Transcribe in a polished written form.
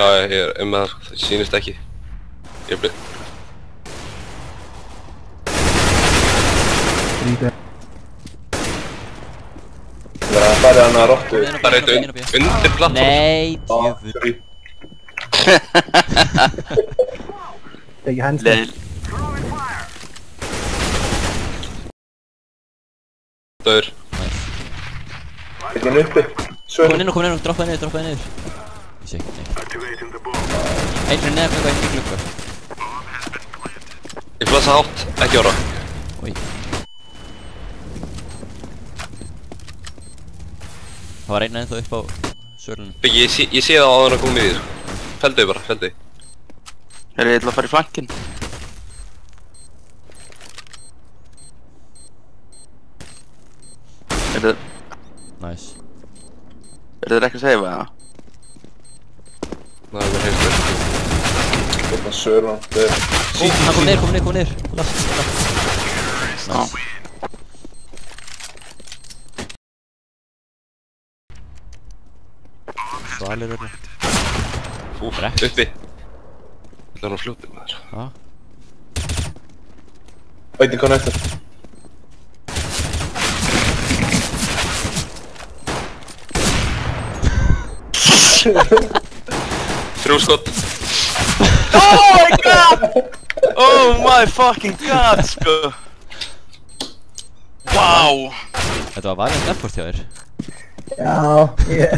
Já, ég með það, það sýnist ekki. Ég blið. Það er farið hann að rottu. Það er eitt undir plattform. Nei, djöfull. Ekki handstand. Döður. Ekki hann uppi. Kom inn og droppaði niður. Ég sé ekki, nei. Einhverjum neðar glugga, einhverjum glugga. Ég flassa hátt, ekki ára. Új. Það var einn ennþá upp á sörlunum. Byggi, ég sé það á áður að koma í þér. Feldu bara, feldu. Ég ætla að fara í flankinn. Nice. Þeir ekki að seifa það? Nei, það er heimst verið. Þetta er sörlan. Hann kom niður. Last. Nice. Svalir verður. Úf, uppi. Það er hann fljótið maður. Já. Veitir hvað nættur. Þrjú skott. Oh my god! Oh my fucking god, sko! Wow! Þetta var valiant effort hjá þér. Já, ég...